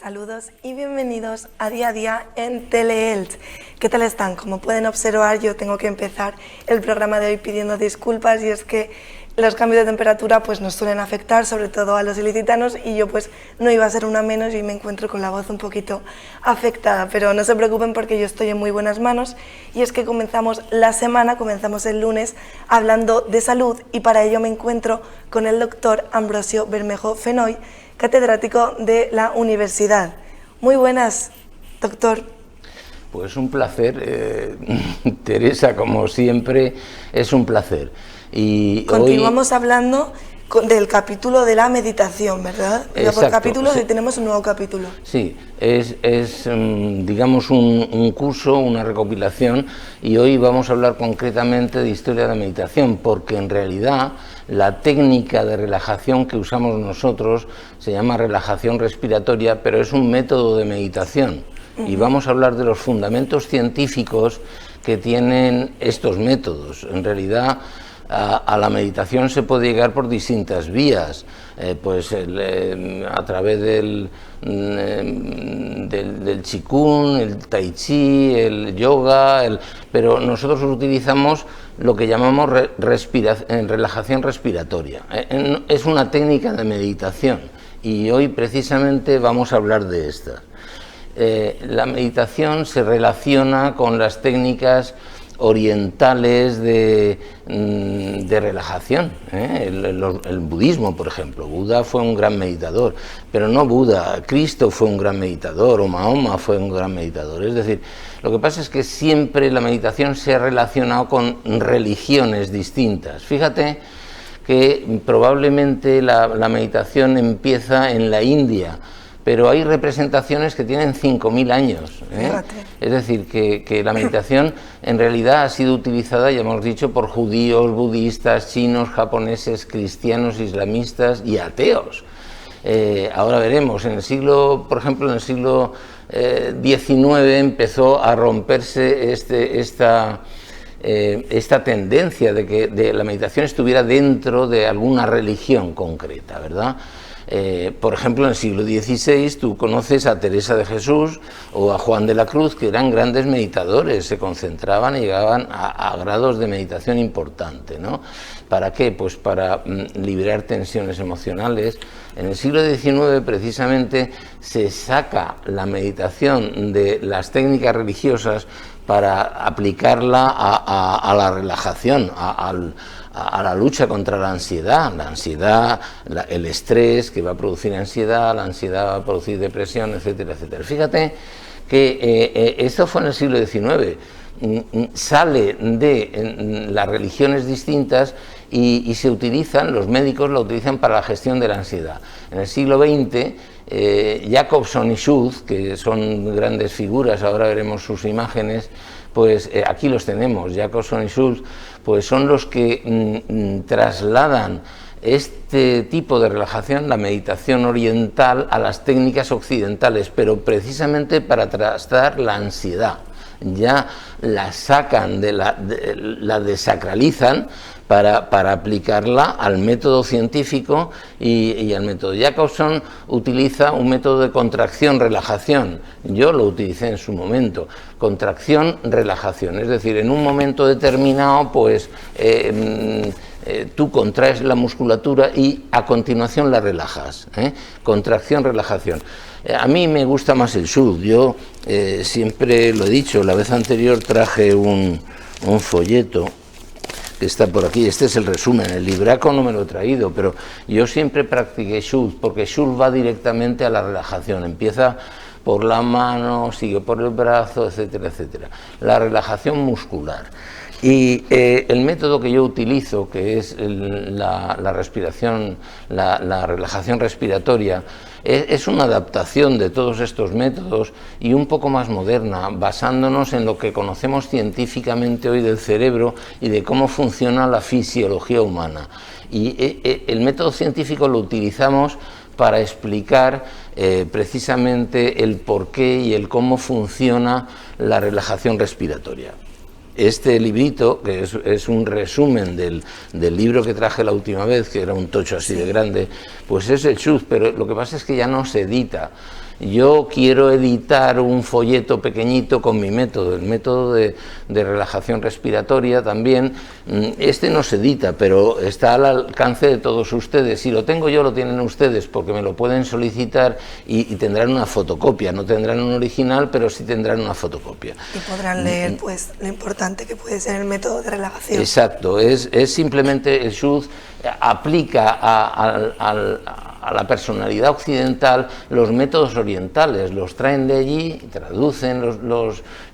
Saludos y bienvenidos a Día en Teleelch. ¿Qué tal están? Como pueden observar, yo tengo que empezar el programa de hoy pidiendo disculpas, y es que los cambios de temperatura pues nos suelen afectar, sobre todo a los ilicitanos, y yo pues no iba a ser una menos y me encuentro con la voz un poquito afectada, pero no se preocupen porque yo estoy en muy buenas manos, y es que comenzamos la semana, comenzamos el lunes hablando de salud, y para ello me encuentro con el doctor Ambrosio Bermejo Fenoy, catedrático de la universidad. Muy buenas, doctor. Pues un placer, Teresa, como siempre, es un placer. Y continuamos hablando del capítulo de la meditación, ¿verdad? Exacto, por capítulos sí. Y tenemos un nuevo capítulo. Sí, es digamos un curso, una recopilación, y hoy vamos a hablar concretamente de historia de la meditación, porque en realidad la técnica de relajación que usamos nosotros se llama relajación respiratoria, pero es un método de meditación. Y vamos a hablar de los fundamentos científicos que tienen estos métodos. En realidad, a la meditación se puede llegar por distintas vías, a través del Qigong, el Tai Chi, el yoga, pero nosotros utilizamos lo que llamamos relajación respiratoria. Es una técnica de meditación y hoy precisamente vamos a hablar de esta. La meditación se relaciona con las técnicas orientales de relajación. El budismo, por ejemplo. Buda fue un gran meditador, pero no Buda, Cristo fue un gran meditador, o Mahoma fue un gran meditador. Es decir, lo que pasa es que siempre la meditación se ha relacionado con religiones distintas. Fíjate que probablemente la meditación empieza en la India, pero hay representaciones que tienen 5.000 años. Es decir, que la meditación en realidad ha sido utilizada, ya hemos dicho, por judíos, budistas, chinos, japoneses, cristianos, islamistas y ateos. Ahora veremos, por ejemplo, en el siglo XIX empezó a romperse esta tendencia de que la meditación estuviera dentro de alguna religión concreta, ¿verdad? Por ejemplo, en el siglo XVI tú conoces a Teresa de Jesús o a Juan de la Cruz, que eran grandes meditadores, se concentraban y llegaban a grados de meditación importante, ¿no? ¿Para qué? Pues para liberar tensiones emocionales. En el siglo XIX precisamente se saca la meditación de las técnicas religiosas para aplicarla a la relajación, a la lucha contra la ansiedad, el estrés que va a producir ansiedad, la ansiedad va a producir depresión, etcétera, etcétera. Fíjate que esto fue en el siglo XIX, sale de las religiones distintas y se utilizan, los médicos lo utilizan para la gestión de la ansiedad. En el siglo XX, Jacobson y Schultz, que son grandes figuras, ahora veremos sus imágenes, pues aquí los tenemos. Jacobson y Schultz pues son los que trasladan este tipo de relajación, la meditación oriental, a las técnicas occidentales, pero precisamente para tratar la ansiedad. Ya la sacan, la desacralizan para aplicarla al método científico y al método. Jacobson utiliza un método de contracción-relajación. Yo lo utilicé en su momento. Contracción-relajación. Es decir, en un momento determinado, pues tú contraes la musculatura y a continuación la relajas. Contracción-relajación. A mí me gusta más el Schultz. Yo siempre lo he dicho, la vez anterior traje un folleto que está por aquí. Este es el resumen, el libraco no me lo he traído, pero yo siempre practiqué Schultz, porque Schultz va directamente a la relajación, empieza por la mano, sigue por el brazo, etcétera, etcétera. La relajación muscular. Y el método que yo utilizo, que es la respiración, la relajación respiratoria, es una adaptación de todos estos métodos y un poco más moderna, basándonos en lo que conocemos científicamente hoy del cerebro y de cómo funciona la fisiología humana. Y el método científico lo utilizamos para explicar precisamente el porqué y el cómo funciona la relajación respiratoria. Este librito, que es un resumen del libro que traje la última vez, que era un tocho así de grande, pues es el Schultz, pero lo que pasa es que ya no se edita. yo quiero editar un folleto pequeñito con mi método, el método de relajación respiratoria también. Este no se edita, pero está al alcance de todos ustedes. Si lo tengo yo, lo tienen ustedes, porque me lo pueden solicitar y tendrán una fotocopia. No tendrán un original, pero sí tendrán una fotocopia. Y podrán leer pues lo importante que puede ser el método de relajación. Exacto, es simplemente el Schutz aplica a la personalidad occidental los métodos orientales, los traen de allí, traducen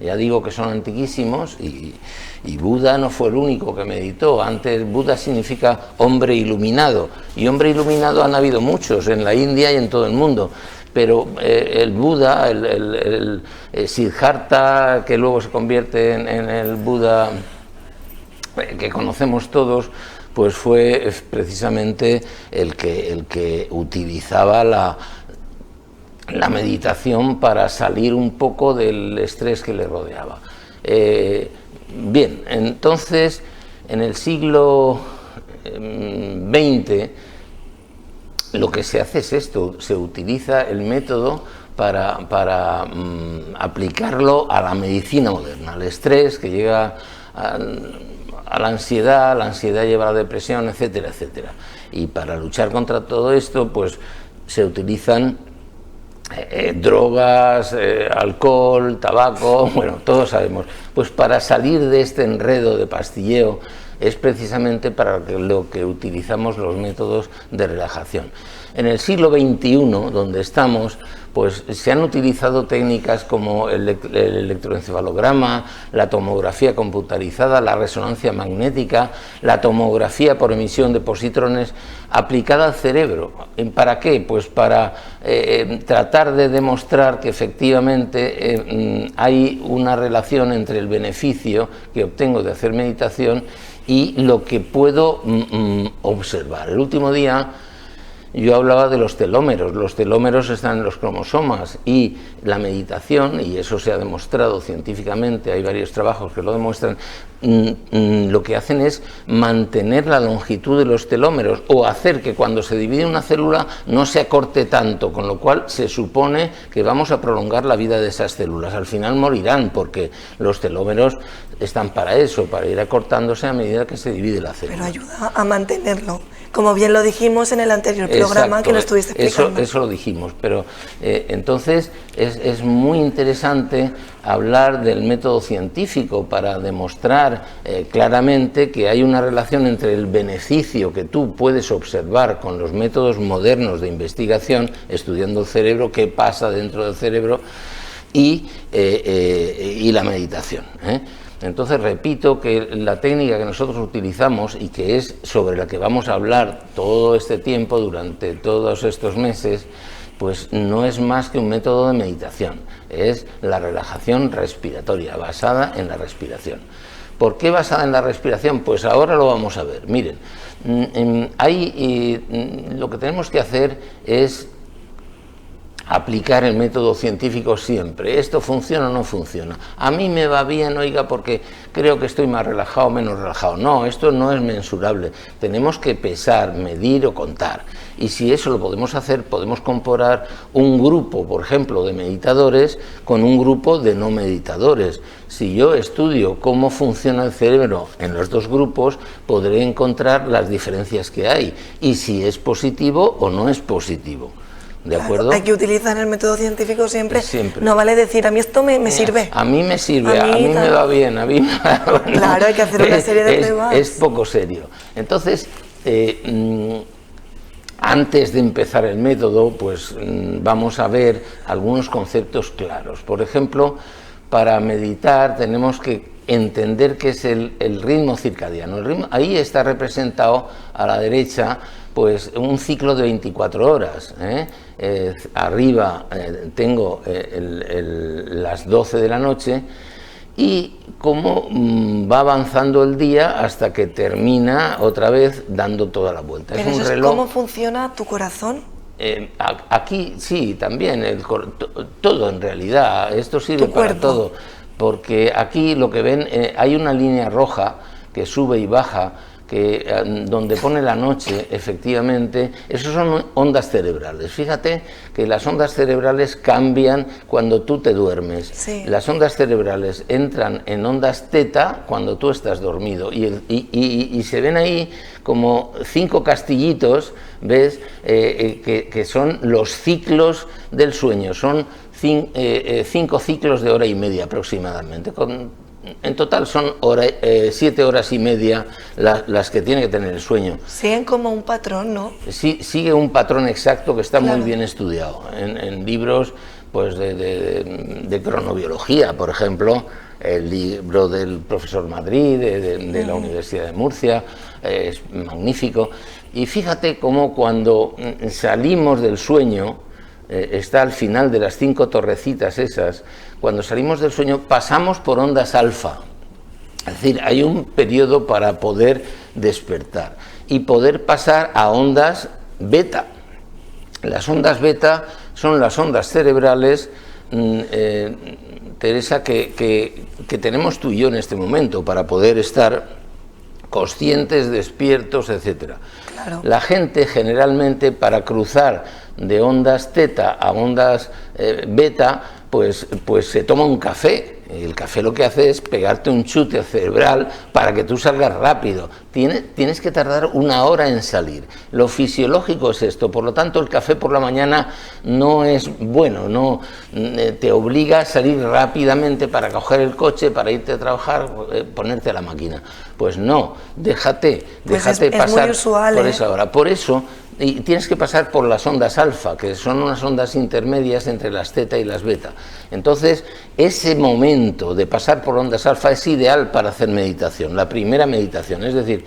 ya digo que son antiquísimos, y Buda no fue el único que meditó. Antes Buda significa hombre iluminado, y hombre iluminado han habido muchos en la India y en todo el mundo. Pero el Buda, el Siddhartha, que luego se convierte en el Buda que conocemos todos, pues fue precisamente el que utilizaba la meditación para salir un poco del estrés que le rodeaba. Bien, entonces en el siglo XX lo que se hace es esto: se utiliza el método para aplicarlo a la medicina moderna, al estrés que llega a la ansiedad lleva a la depresión, etcétera, etcétera. Y para luchar contra todo esto, pues se utilizan drogas, alcohol, tabaco, bueno, todos sabemos. Pues para salir de este enredo de pastilleo es precisamente para lo que utilizamos los métodos de relajación. En el siglo XXI, donde estamos, pues se han utilizado técnicas como el electroencefalograma, la tomografía computarizada, la resonancia magnética, la tomografía por emisión de positrones aplicada al cerebro. ¿Para qué? Pues para tratar de demostrar que efectivamente hay una relación entre el beneficio que obtengo de hacer meditación y lo que puedo observar. El último día yo hablaba de los telómeros. Los telómeros están en los cromosomas, y la meditación, y eso se ha demostrado científicamente, hay varios trabajos que lo demuestran, lo que hacen es mantener la longitud de los telómeros, o hacer que cuando se divide una célula no se acorte tanto, con lo cual se supone que vamos a prolongar la vida de esas células. Al final morirán, porque los telómeros están para eso, para ir acortándose a medida que se divide la célula. Pero ayuda a mantenerlo, como bien lo dijimos en el anterior programa. Exacto, que lo estuviste explicando. Eso lo dijimos, pero entonces es muy interesante hablar del método científico para demostrar claramente que hay una relación entre el beneficio que tú puedes observar con los métodos modernos de investigación, estudiando el cerebro, qué pasa dentro del cerebro, y la meditación. Entonces repito que la técnica que nosotros utilizamos, y que es sobre la que vamos a hablar todo este tiempo, durante todos estos meses, pues no es más que un método de meditación, es la relajación respiratoria, basada en la respiración. ¿Por qué basada en la respiración? Pues ahora lo vamos a ver. Miren, lo que tenemos que hacer es aplicar el método científico siempre. ¿Esto funciona o no funciona? A mí me va bien, oiga, porque creo que estoy más relajado o menos relajado. No, esto no es mensurable. Tenemos que pesar, medir o contar. Y si eso lo podemos hacer, podemos comparar un grupo, por ejemplo, de meditadores con un grupo de no meditadores. Si yo estudio cómo funciona el cerebro en los dos grupos, podré encontrar las diferencias que hay y si es positivo o no es positivo. ¿De acuerdo? Hay que utilizar el método científico siempre. No vale decir, a mí esto me sirve. A mí me sirve, a mí me va bien, a mí bueno, claro, hay que hacer una serie de pruebas. Es poco serio. Entonces, antes de empezar el método, pues vamos a ver algunos conceptos claros. Por ejemplo, para meditar tenemos que entender qué es el ritmo circadiano. Ahí está representado a la derecha pues un ciclo de 24 horas. Arriba tengo las 12 de la noche y cómo va avanzando el día hasta que termina otra vez dando toda la vuelta. Pero es un eso reloj. ¿Cómo funciona tu corazón? Aquí sí, también, todo en realidad, esto sirve para todo, porque aquí lo que ven, hay una línea roja que sube y baja, donde pone la noche, efectivamente, esos son ondas cerebrales. Fíjate que las ondas cerebrales cambian cuando tú te duermes. Sí. Las ondas cerebrales entran en ondas teta cuando tú estás dormido y se ven ahí como 5 castillitos, ¿ves? Que son los ciclos del sueño, son 5 ciclos de hora y media aproximadamente. En total son 7 horas y media las que tiene que tener el sueño. Siguen como un patrón, ¿no? Sí, sigue un patrón exacto que está Claro. muy bien estudiado en libros pues de cronobiología, por ejemplo, el libro del profesor Madrid de la Universidad de Murcia, es magnífico. Y fíjate cómo cuando salimos del sueño, está al final de las 5 torrecitas esas, cuando salimos del sueño pasamos por ondas alfa, es decir, hay un periodo para poder despertar y poder pasar a ondas beta. Las ondas beta son las ondas cerebrales, Teresa, que tenemos tú y yo en este momento para poder estar conscientes, despiertos, etc. Claro. La gente generalmente para cruzar de ondas teta a ondas beta, pues se toma un café. El café lo que hace es pegarte un chute cerebral para que tú salgas rápido. Tienes que tardar 1 hora en salir. Lo fisiológico es esto, por lo tanto el café por la mañana no es bueno, no te obliga a salir rápidamente para coger el coche, para irte a trabajar, ponerte a la máquina. Pues no, déjate es pasar muy usual, por esa hora. Por eso y tienes que pasar por las ondas alfa, que son unas ondas intermedias entre las teta y las beta. Entonces, ese momento de pasar por ondas alfa es ideal para hacer meditación, la primera meditación. Es decir,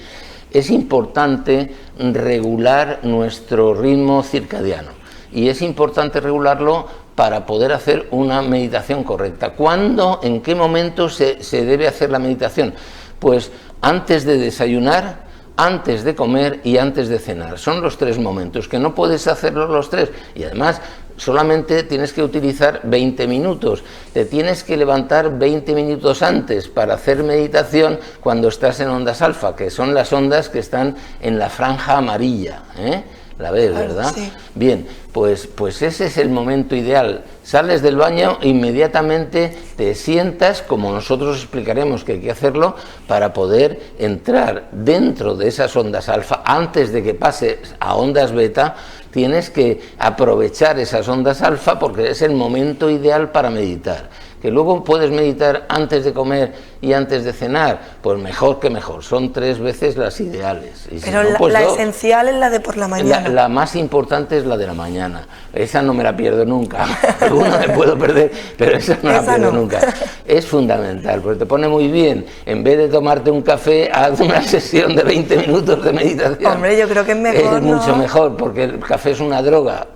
es importante regular nuestro ritmo circadiano y es importante regularlo para poder hacer una meditación correcta. ¿Cuándo, en qué momento se debe hacer la meditación? Pues antes de desayunar, antes de comer y antes de cenar. Son los 3 momentos, que no puedes hacerlos los 3. Y además, solamente tienes que utilizar 20 minutos. Te tienes que levantar 20 minutos antes para hacer meditación cuando estás en ondas alfa, que son las ondas que están en la franja amarilla, ¿eh? La ves, Claro, ¿verdad? sí. Bien, pues ese es el momento ideal. Sales del baño, inmediatamente te sientas, como nosotros explicaremos que hay que hacerlo, para poder entrar dentro de esas ondas alfa. Antes de que pases a ondas beta, tienes que aprovechar esas ondas alfa porque es el momento ideal para meditar. Que luego puedes meditar antes de comer y antes de cenar, pues mejor que mejor, son 3 veces las ideales. Y si Pero no, pues la 2. esencial es la de por la mañana. La más importante es la de la mañana, esa no me la pierdo nunca, alguna me puedo perder, pero esa no la pierdo nunca. Es fundamental, porque te pone muy bien, en vez de tomarte un café, haz una sesión de 20 minutos de meditación. Hombre, yo creo que es mejor, Es mucho mejor, porque el café es una droga,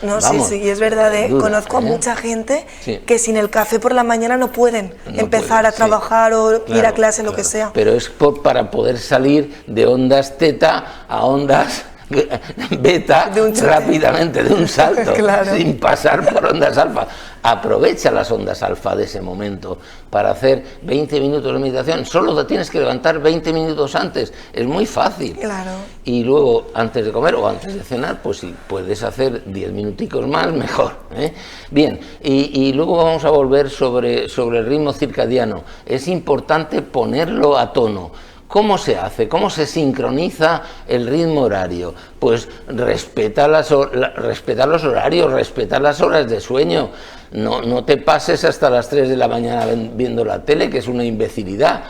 No, vamos, sí, es verdad, dura, conozco a mucha gente Sí. que sin el café por la mañana no pueden empezar puede, a trabajar o ir a claro, clase, lo que claro. sea. Pero es para poder salir de ondas teta a ondas beta De un chute. rápidamente, de un salto, Claro. sin pasar por ondas alfa. Aprovecha las ondas alfa de ese momento para hacer 20 minutos de meditación. Solo te tienes que levantar 20 minutos antes, es muy fácil. Claro. Y luego, antes de comer o antes de cenar, pues si puedes hacer 10 minuticos más, mejor, ¿eh? Bien, y luego vamos a volver sobre el ritmo circadiano. Es importante ponerlo a tono. ¿Cómo se hace? ¿Cómo se sincroniza el ritmo horario? Pues respetar los horarios, respetar las horas de sueño. No te pases hasta las 3 de la mañana viendo la tele, que es una imbecilidad.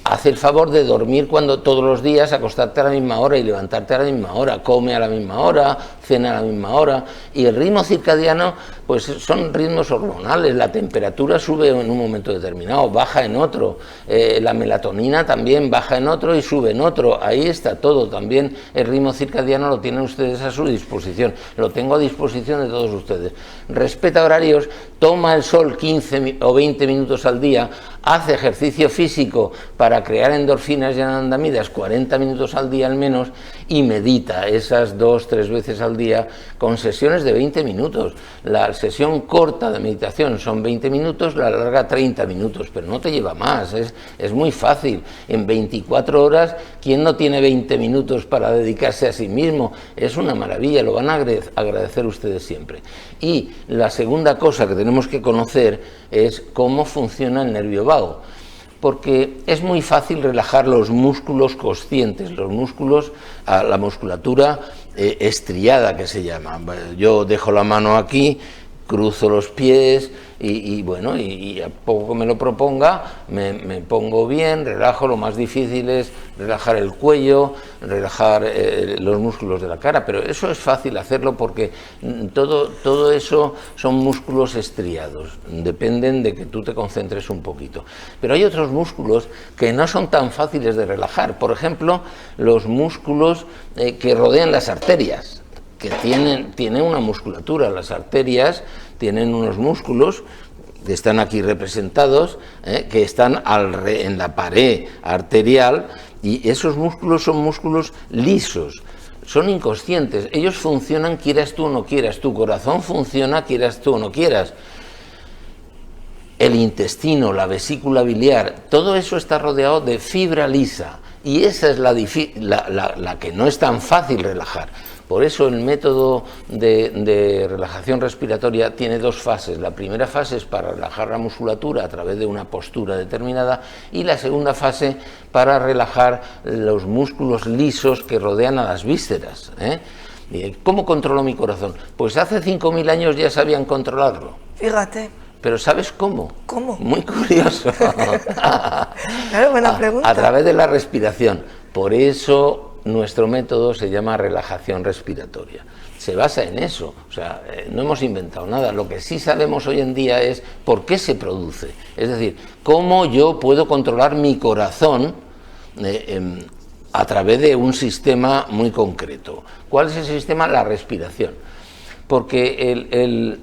Haz el favor de dormir todos los días, acostarte a la misma hora y levantarte a la misma hora, come a la misma hora, cena a la misma hora. Y el ritmo circadiano, pues son ritmos hormonales, la temperatura sube en un momento determinado, baja en otro, la melatonina también baja en otro y sube en otro, ahí está todo, también el ritmo circadiano lo tienen ustedes a su disposición, lo tengo a disposición de todos ustedes. Respeta horarios, toma el sol 15 o 20 minutos al día, haz ejercicio físico para crear endorfinas y anandamidas 40 minutos al día al menos y medita esas 2 o 3 veces al día con sesiones de 20 minutos. sesión corta de meditación son 20 minutos, la larga 30 minutos, pero no te lleva más, es muy fácil. En 24 horas, ¿quién no tiene 20 minutos para dedicarse a sí mismo? Es una maravilla, lo van a agradecer ustedes siempre. Y la segunda cosa que tenemos que conocer es cómo funciona el nervio vago, porque es muy fácil relajar los músculos conscientes, los músculos, la musculatura estriada que se llama. Yo dejo la mano aquí, cruzo los pies y bueno, y a poco que me lo proponga, me pongo bien, relajo. Lo más difícil es relajar el cuello, relajar los músculos de la cara, pero eso es fácil hacerlo porque todo eso son músculos estriados, dependen de que tú te concentres un poquito. Pero hay otros músculos que no son tan fáciles de relajar, por ejemplo, los músculos que rodean las arterias, que tienen una musculatura. Las arterias tienen unos músculos que están aquí representados, que están en la pared arterial, y esos músculos son músculos lisos, son inconscientes, ellos funcionan quieras tú o no quieras, tu corazón funciona quieras tú o no quieras. El intestino, la vesícula biliar, todo eso está rodeado de fibra lisa, y esa es la que no es tan fácil relajar. Por eso el método de relajación respiratoria tiene dos fases. La primera fase es para relajar la musculatura a través de una postura determinada, y la segunda fase para relajar los músculos lisos que rodean a las vísceras. ¿Cómo controlo mi corazón? Pues hace 5.000 años ya sabían controlarlo. Fíjate. Pero ¿sabes cómo? ¿Cómo? Muy curioso. Claro, buena pregunta. A través de la respiración. Por eso nuestro método se llama relajación respiratoria. Se basa en eso, o sea, no hemos inventado nada. Lo que sí sabemos hoy en día es por qué se produce. Es decir, cómo yo puedo controlar mi corazón a través de un sistema muy concreto. ¿Cuál es el sistema? La respiración. Porque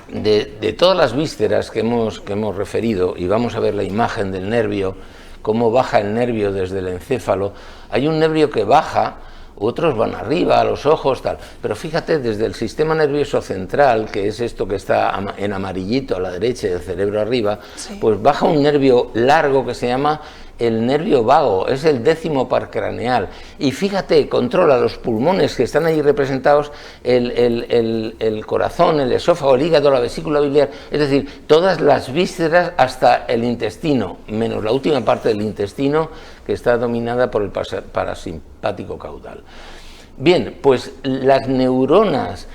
de todas las vísceras que hemos referido, y vamos a ver la imagen del nervio, cómo baja el nervio desde el encéfalo, hay un nervio que baja, otros van arriba, a los ojos, tal. Pero fíjate, desde el sistema nervioso central, que es esto que está en amarillito a la derecha del cerebro arriba, sí, pues baja un nervio largo que se llama el nervio vago, es el 10º par craneal. Y fíjate, controla los pulmones que están ahí representados, el corazón, el esófago, el hígado, la vesícula biliar, es decir, todas las vísceras hasta el intestino, menos la última parte del intestino, que está dominada por el parasimpático caudal. Bien, pues las neuronas,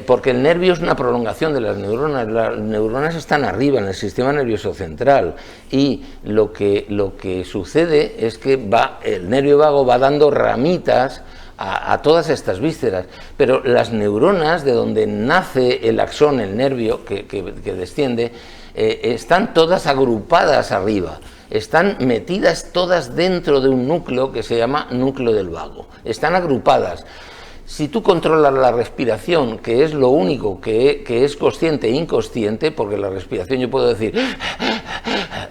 porque el nervio es una prolongación de las neuronas están arriba en el sistema nervioso central, y lo que sucede es que el nervio vago va dando ramitas a todas estas vísceras, pero las neuronas, de donde nace el axón, el nervio que desciende, están todas agrupadas arriba. Están metidas todas dentro de un núcleo que se llama núcleo del vago. Están agrupadas. Si tú controlas la respiración, que es lo único que es consciente e inconsciente, porque la respiración yo puedo decir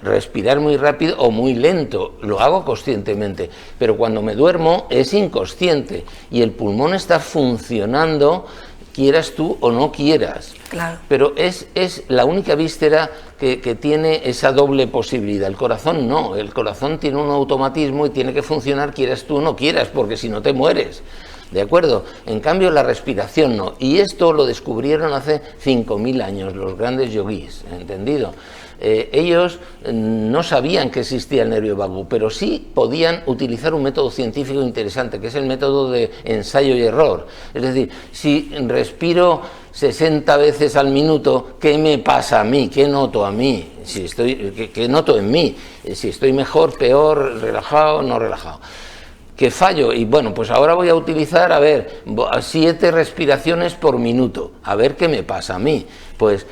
respirar muy rápido o muy lento, lo hago conscientemente, pero cuando me duermo es inconsciente y el pulmón está funcionando quieras tú o no quieras. Claro. Pero es la única víscera que tiene esa doble posibilidad. El corazón no, el corazón tiene un automatismo y tiene que funcionar quieras tú o no quieras, porque si no te mueres. ¿De acuerdo? En cambio la respiración no. Y esto lo descubrieron hace 5.000 años los grandes yogis, ¿entendido? Ellos no sabían que existía el nervio vago, pero sí podían utilizar un método científico interesante, que es el método de ensayo y error. Es decir, si respiro 60 veces al minuto, ¿qué me pasa a mí? ¿Qué noto a mí? ¿Qué noto en mí? Si estoy mejor, peor, relajado, no relajado. Que fallo, y bueno, pues ahora voy a utilizar, 7 respiraciones por minuto, a ver qué me pasa a mí. Pues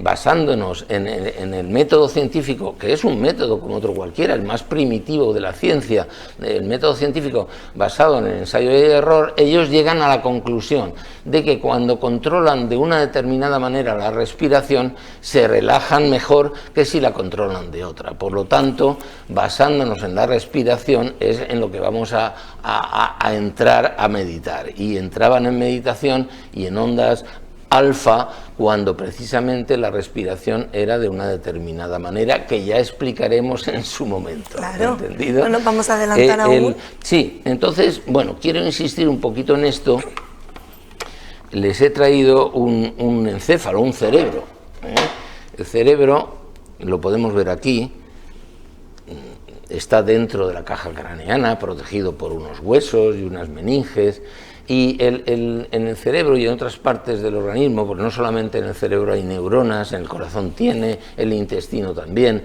basándonos en el método científico, que es un método como otro cualquiera, el más primitivo de la ciencia, el método científico basado en el ensayo y error, ellos llegan a la conclusión de que cuando controlan de una determinada manera la respiración, se relajan mejor que si la controlan de otra. Por lo tanto, basándonos en la respiración es en lo que vamos a entrar a meditar. Y entraban en meditación y en ondas alfa, cuando precisamente la respiración era de una determinada manera, que ya explicaremos en su momento. Claro, ¿entendido? no nos vamos a adelantar aún. Sí, entonces, bueno, quiero insistir un poquito en esto. Les he traído un encéfalo, un cerebro. El cerebro, lo podemos ver aquí, está dentro de la caja craneana, protegido por unos huesos y unas meninges. Y en el cerebro y en otras partes del organismo, porque no solamente en el cerebro hay neuronas, en el corazón tiene, el intestino también,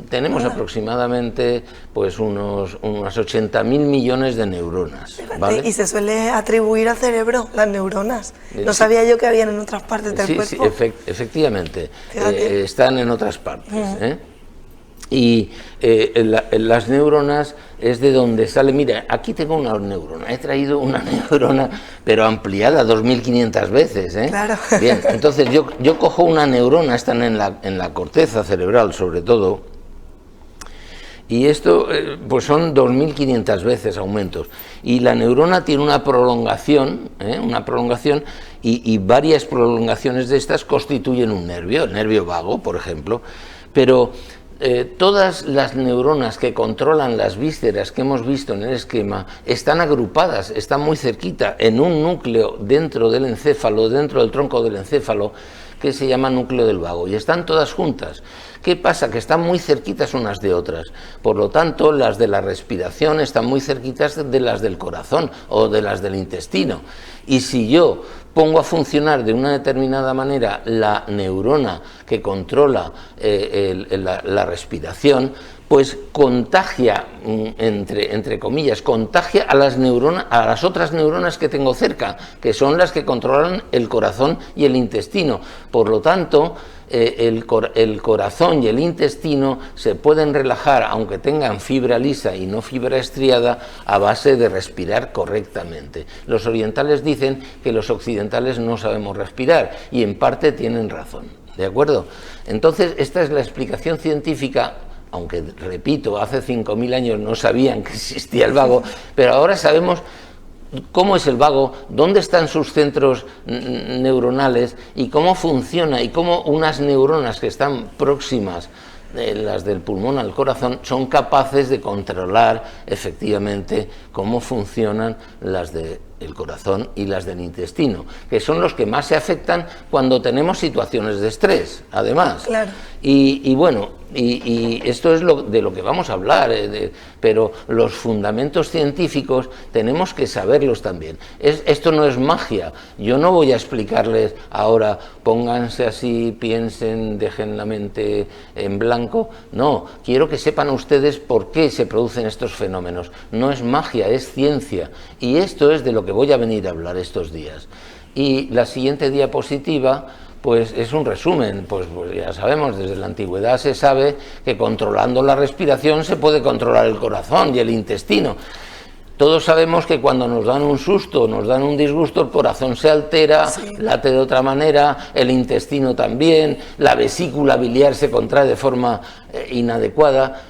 tenemos aproximadamente pues unos 80.000 millones de neuronas. ¿Vale? Y se suele atribuir al cerebro las neuronas. No sabía yo que habían en otras partes del cuerpo. Sí, efectivamente, están en otras partes. Y las neuronas es de donde sale. Mira, aquí tengo una neurona, he traído una neurona, pero ampliada 2.500 veces. Claro. Bien, entonces yo cojo una neurona, están en la corteza cerebral sobre todo, y esto pues son 2.500 veces aumentos. Y la neurona tiene una prolongación, y varias prolongaciones de estas constituyen un nervio, el nervio vago, por ejemplo, pero todas las neuronas que controlan las vísceras que hemos visto en el esquema están agrupadas, están muy cerquita, en un núcleo dentro del encéfalo, dentro del tronco del encéfalo, que se llama núcleo del vago, y están todas juntas. ¿Qué pasa? Que están muy cerquitas unas de otras. Por lo tanto, las de la respiración están muy cerquitas de las del corazón o de las del intestino. Y si yo pongo a funcionar de una determinada manera la neurona que controla la respiración, pues contagia, entre comillas, contagia a las otras neuronas que tengo cerca, que son las que controlan el corazón y el intestino. Por lo tanto, el corazón y el intestino se pueden relajar, aunque tengan fibra lisa y no fibra estriada, a base de respirar correctamente. Los orientales dicen que los occidentales no sabemos respirar, y en parte tienen razón, ¿de acuerdo? Entonces, esta es la explicación científica. Aunque, repito, hace 5.000 años no sabían que existía el vago, pero ahora sabemos cómo es el vago, dónde están sus centros neuronales y cómo funciona, y cómo unas neuronas que están próximas, las del pulmón al corazón, son capaces de controlar efectivamente cómo funcionan las del corazón y las del intestino, que son los que más se afectan cuando tenemos situaciones de estrés, además. Claro. Y bueno, y esto es de lo que vamos a hablar, pero los fundamentos científicos tenemos que saberlos también. Esto no es magia. Yo no voy a explicarles ahora, pónganse así, piensen, dejen la mente en blanco. No, quiero que sepan ustedes por qué se producen estos fenómenos. No es magia, es ciencia. Y esto es de lo que voy a venir a hablar estos días. Y la siguiente diapositiva pues es un resumen. Pues ya sabemos, desde la antigüedad se sabe que controlando la respiración se puede controlar el corazón y el intestino. Todos sabemos que cuando nos dan un susto, nos dan un disgusto, el corazón se altera, late de otra manera, el intestino también, la vesícula biliar se contrae de forma inadecuada.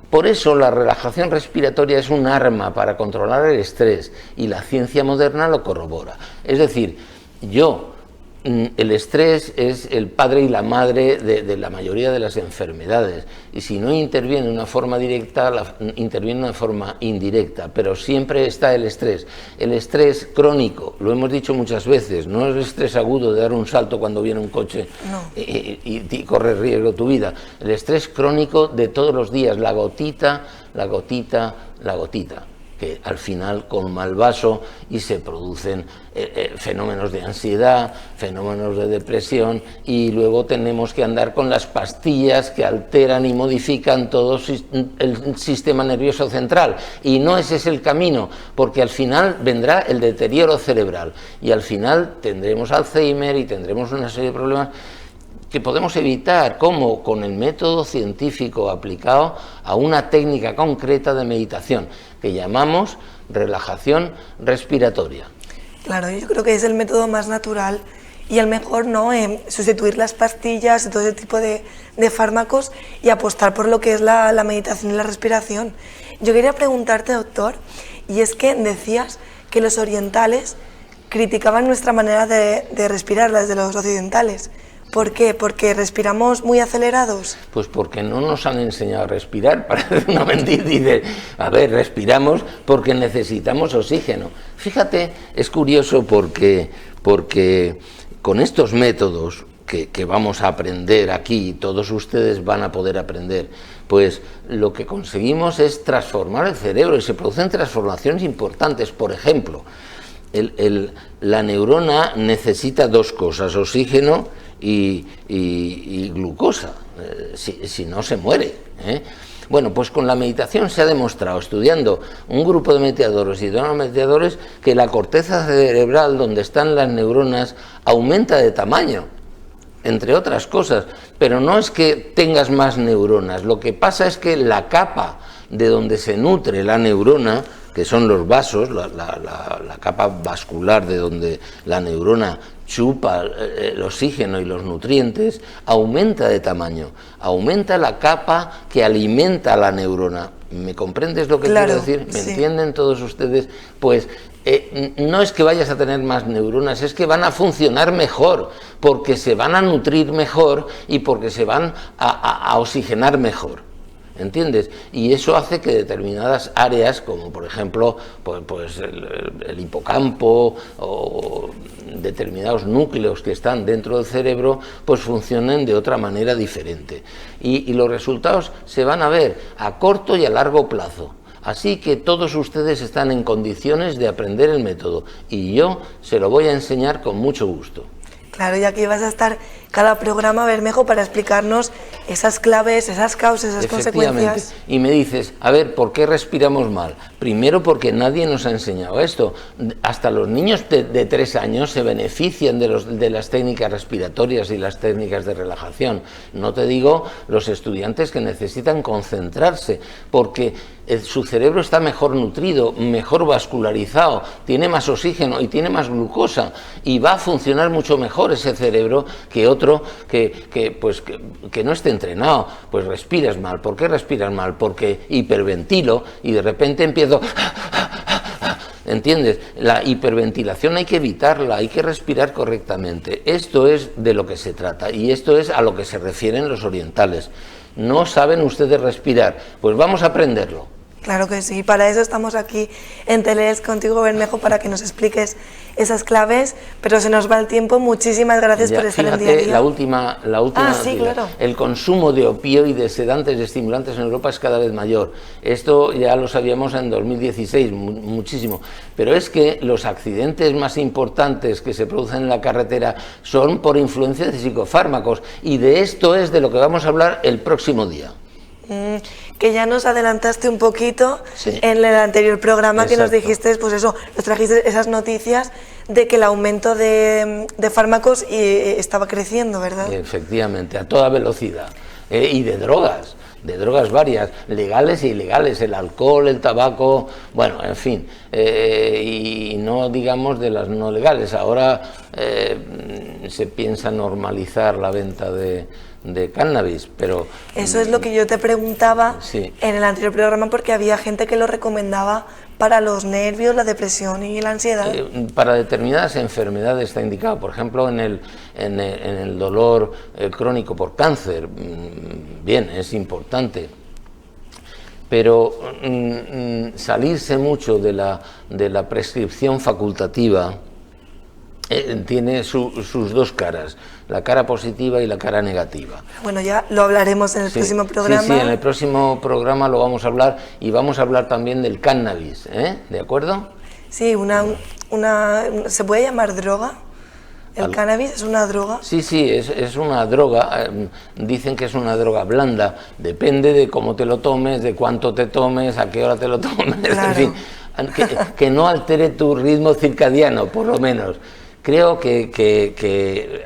Por eso la relajación respiratoria es un arma para controlar el estrés, y la ciencia moderna lo corrobora. Es decir, el estrés es el padre y la madre de la mayoría de las enfermedades, y si no interviene de una forma directa, interviene de una forma indirecta, pero siempre está el estrés. El estrés crónico, lo hemos dicho muchas veces, no es el estrés agudo de dar un salto cuando viene un coche y corre riesgo tu vida. El estrés crónico de todos los días, la gotita, que al final colma el vaso y se producen fenómenos de ansiedad, fenómenos de depresión, y luego tenemos que andar con las pastillas que alteran y modifican todo el sistema nervioso central, y no ese es el camino, porque al final vendrá el deterioro cerebral y al final tendremos Alzheimer y tendremos una serie de problemas que podemos evitar. ¿Cómo? Con el método científico aplicado a una técnica concreta de meditación que llamamos relajación respiratoria. Claro, yo creo que es el método más natural y el mejor, ¿no? Sustituir las pastillas y todo ese tipo de fármacos y apostar por lo que es la meditación y la respiración. Yo quería preguntarte, doctor, y es que decías que los orientales criticaban nuestra manera de respirar, las de los occidentales. ¿Por qué? ¿Porque respiramos muy acelerados? Pues porque no nos han enseñado a respirar. Parece una mentira. Dice, a ver, respiramos porque necesitamos oxígeno. Fíjate, es curioso porque con estos métodos que vamos a aprender aquí, todos ustedes van a poder aprender, pues lo que conseguimos es transformar el cerebro y se producen transformaciones importantes. Por ejemplo, la neurona necesita dos cosas, oxígeno y glucosa, si no se muere, ¿eh? Bueno, pues con la meditación se ha demostrado, estudiando un grupo de mediadores y de mediadores, que la corteza cerebral, donde están las neuronas, aumenta de tamaño, entre otras cosas, pero no es que tengas más neuronas, lo que pasa es que la capa de donde se nutre la neurona, que son los vasos, la capa vascular de donde la neurona chupa el oxígeno y los nutrientes, aumenta de tamaño, aumenta la capa que alimenta a la neurona. ¿Me comprendes lo que quiero decir? ¿Me entienden todos ustedes? Pues no es que vayas a tener más neuronas, es que van a funcionar mejor, porque se van a nutrir mejor y porque se van a oxigenar mejor. ¿Entiendes? Y eso hace que determinadas áreas, como por ejemplo pues el hipocampo o determinados núcleos que están dentro del cerebro, pues funcionen de otra manera diferente. Y los resultados se van a ver a corto y a largo plazo. Así que todos ustedes están en condiciones de aprender el método y yo se lo voy a enseñar con mucho gusto. Claro, y aquí vas a estar cada programa, Bermejo, para explicarnos esas claves, esas causas, esas consecuencias. Y me dices, a ver, ¿por qué respiramos mal? Primero porque nadie nos ha enseñado esto. Hasta los niños de 3 años se benefician de las técnicas respiratorias y las técnicas de relajación. No te digo los estudiantes que necesitan concentrarse, porque su cerebro está mejor nutrido, mejor vascularizado, tiene más oxígeno y tiene más glucosa, y va a funcionar mucho mejor ese cerebro que otro que no esté entrenado. Pues respiras mal. ¿Por qué respiras mal? Porque hiperventilo y de repente empiezo... ¿Entiendes? La hiperventilación hay que evitarla, hay que respirar correctamente. Esto es de lo que se trata y esto es a lo que se refieren los orientales. ¿No saben ustedes respirar? Pues vamos a aprenderlo. Claro que sí, para eso estamos aquí en Teleelch contigo, Bermejo, para que nos expliques esas claves, pero se nos va el tiempo. Muchísimas gracias por estar en día a día. La última sí, claro. El consumo de opioides, sedantes y estimulantes en Europa es cada vez mayor. Esto ya lo sabíamos en 2016, muchísimo, pero es que los accidentes más importantes que se producen en la carretera son por influencia de psicofármacos, y de esto es de lo que vamos a hablar el próximo día. Que ya nos adelantaste un poquito en el anterior programa. Exacto. Que nos dijiste, pues eso, nos trajiste esas noticias de que el aumento de fármacos estaba creciendo, ¿verdad? Efectivamente, a toda velocidad, y de drogas varias, legales e ilegales, el alcohol, el tabaco, bueno, en fin, y no digamos de las no legales. Ahora se piensa normalizar la venta de cannabis, pero... Eso es lo que yo te preguntaba en el anterior programa, porque había gente que lo recomendaba para los nervios, la depresión y la ansiedad. Para determinadas enfermedades está indicado, por ejemplo en el dolor crónico por cáncer, bien, es importante, pero salirse mucho de la prescripción facultativa tiene sus dos caras, la cara positiva y la cara negativa. Bueno, ya lo hablaremos en el próximo programa. Sí, en el próximo programa lo vamos a hablar, y vamos a hablar también del cannabis, ¿de acuerdo? Sí, ¿se puede llamar droga? ¿El cannabis es una droga? Sí, es una droga. Dicen que es una droga blanda, depende de cómo te lo tomes, de cuánto te tomes, a qué hora te lo tomes, claro. En fin, que no altere tu ritmo circadiano, por lo menos. Creo que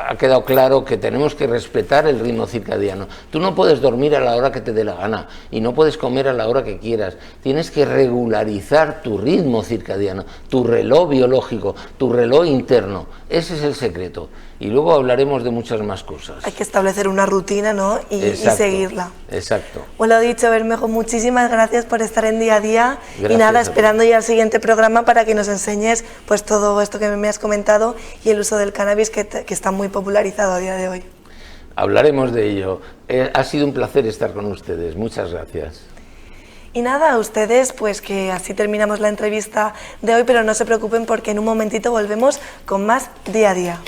ha quedado claro que tenemos que respetar el ritmo circadiano. Tú no puedes dormir a la hora que te dé la gana y no puedes comer a la hora que quieras. Tienes que regularizar tu ritmo circadiano, tu reloj biológico, tu reloj interno. Ese es el secreto. Y luego hablaremos de muchas más cosas. Hay que establecer una rutina, ¿no? Y seguirla. Exacto. Bueno, lo dicho, Bermejo, muchísimas gracias por estar en Día a Día. Gracias, y nada, esperando ya el siguiente programa para que nos enseñes pues todo esto que me has comentado y el uso del cannabis que está muy popularizado a día de hoy. Hablaremos de ello. Ha sido un placer estar con ustedes. Muchas gracias. Y nada, a ustedes, pues que así terminamos la entrevista de hoy, pero no se preocupen porque en un momentito volvemos con más Día a Día.